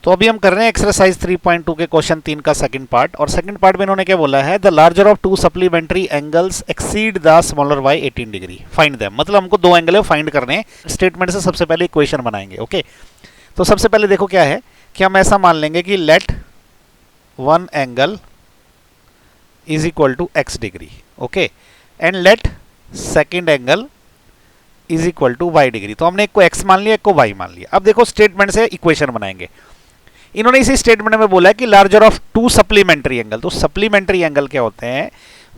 तो अभी हम कर रहे हैं एक्सरसाइज 3.2 के क्वेश्चन 3 का सेकंड पार्ट, और सेकंड पार्ट में इन्होंने क्या बोला है, the larger of to supplementary angles exceed the smaller by 18 degree, find them. मतलब हमको दो एंगल है फाइंड करने हैं। स्टेटमेंट से सबसे पहले इक्वेशन बनाएंगे। ओके, तो सबसे पहले देखो क्या है कि हम ऐसा मान लेंगे कि let one angle is equal to x degree, okay, and let second angle is equal to y degree. तो हमने एक को x मान लिया, एक को y मान लिया। अब देखो स्टेटमेंट से इक्वेशन बनाएंगे। इन्होंने इसी स्टेटमेंट में बोला है कि larger of to supplementary angle. तो सप्लीमेंट्री एंगल क्या होते हैं,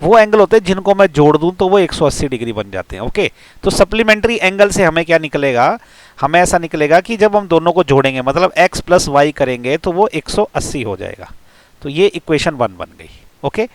वो एंगल होते हैं जिनको मैं जोड़ दूं तो वो 180 डिग्री बन जाते हैं। ओके, तो सप्लीमेंट्री एंगल से हमें क्या निकलेगा, हमें ऐसा निकलेगा कि जब हम दोनों को जोड़ेंगे मतलब x प्लस वाई करेंगे तो वो 180 हो जाएगा। तो ये इक्वेशन 1 बन गई। ओके,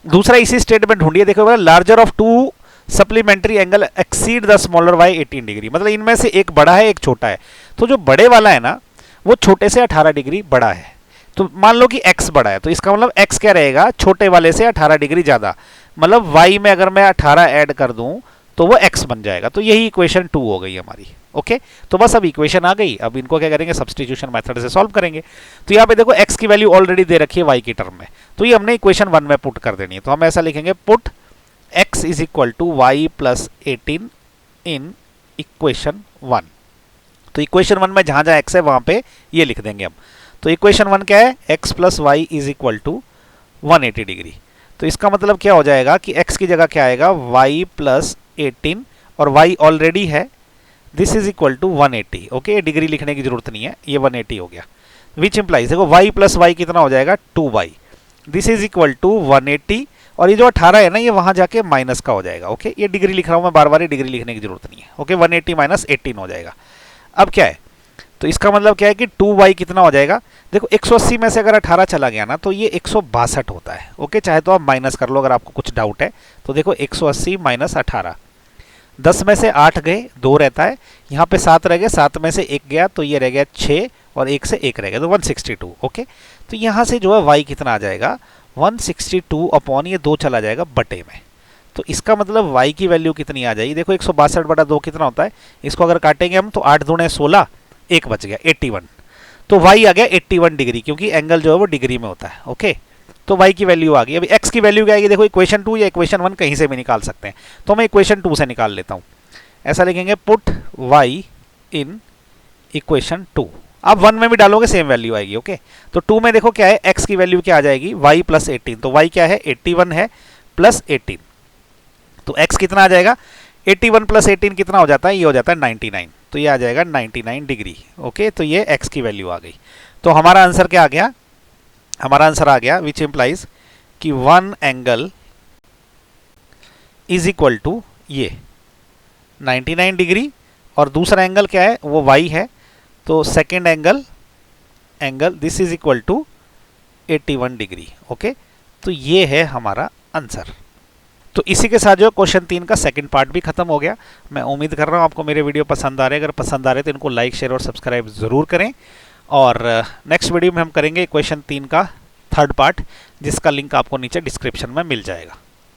दूसरा इसी स्टेटमेंट ढूंढिए। देखो larger of to supplementary angle exceed the smaller by 18 degree, मतलब इनमें से एक बड़ा है एक छोटा है। तो जो बड़े वाला है ना वो छोटे से 18 डिग्री बड़ा है। तो मान लो कि x बड़ा है, तो इसका मतलब x क्या रहेगा, छोटे वाले से 18 डिग्री ज़्यादा। मतलब y में अगर मैं 18 ऐड कर दूं तो वो x बन जाएगा। तो यही इक्वेशन 2 हो गई हमारी। ओके, तो बस अब इक्वेशन आ गई। अब इनको क्या करेंगे, सब्स्टिट्यूशन मेथड से सॉल्व करेंगे। तो यहाँ पे देखो x की वैल्यू ऑलरेडी दे रखी है y की टर्म में, तो ये हमने इक्वेशन 1 में पुट कर देनी है। तो हम ऐसा लिखेंगे, put x is equal to y plus 18 in equation 1। तो इक्वेशन 1 में जहां जहां x है वहां पे ये लिख देंगे हम। तो इक्वेशन 1 क्या है, x plus y is equal to 180 degree. तो इसका मतलब क्या हो जाएगा कि x की जगह क्या आएगा, y प्लस 18, और y ऑलरेडी है, this is equal to 180। Okay, degree लिखने की जरूरत नहीं है, ये 180 हो गया। विच इंप्लाइज, देखो y प्लस वाई कितना हो जाएगा, 2y, this is equal to 180, और ये जो 18 है ना ये वहां जाके माइनस का हो जाएगा। ओके, ये डिग्री लिख रहा हूं मैं, बार बार डिग्री लिखने की जरूरत नहीं है। ओके, 180 माइनस 18 हो जाएगा। अब क्या है, तो इसका मतलब क्या है कि 2y कितना हो जाएगा, देखो 180 में से अगर 18 चला गया ना तो ये 162 होता है। ओके, चाहे तो आप माइनस कर लो अगर आपको कुछ डाउट है। तो देखो 180 माइनस 18, 10 में से 8 गए, 2 रहता है, यहाँ पे 7 रह गए, 7 में से 1 गया तो ये रह गया 6, और 1 से 1 रह गया तो 162। ओके, तो यहाँ से जो है y कितना आ जाएगा, 162 अपॉन ये 2 चला जाएगा बटे में। तो इसका मतलब y की वैल्यू कितनी आ जाएगी, देखो 162 बटा 2 कितना होता है, इसको अगर काटेंगे हम तो 8 दूने 16, 1 बच गया 81। तो y आ गया 81 डिग्री, क्योंकि एंगल जो है वो डिग्री में होता है। ओके, तो y की वैल्यू आ गई। अभी x की वैल्यू क्या आएगी, देखो इक्वेशन 2 या इक्वेशन 1 कहीं से भी निकाल सकते हैं। तो मैं इक्वेशन 2 से निकाल लेता हूँ। ऐसा लिखेंगे, पुट y इन इक्वेशन 2। आप 1 में भी डालोगे सेम वैल्यू आएगी। ओके, तो 2 में देखो क्या है, x की वैल्यू क्या आ जाएगी, y प्लस 18। तो y क्या है, 81 है प्लस 18, तो x कितना आ जाएगा, 81 प्लस 18 कितना हो जाता है, ये हो जाता है 99। तो ये आ जाएगा 99 डिग्री। ओके, तो ये x की वैल्यू आ गई। तो हमारा आंसर क्या आ गया, हमारा आंसर आ गया विच इंप्लाइज कि one angle is equal to ये 99 डिग्री, और दूसरा एंगल क्या है, वो y है। तो second angle this is equal to 81 degree. Okay, तो ये है हमारा आंसर। तो इसी के साथ जो क्वेश्चन 3 का सेकंड पार्ट भी खत्म हो गया। मैं उम्मीद कर रहा हूँ आपको मेरे वीडियो पसंद आ रहे हैं। अगर पसंद आ रहे तो इनको लाइक, शेयर और सब्सक्राइब जरूर करें। और नेक्स्ट वीडियो में हम करेंगे क्वेश्चन 3 का थर्ड पार्ट, जिसका लिंक आपको नीचे डिस्क्रिप्शन में मिल जाएगा।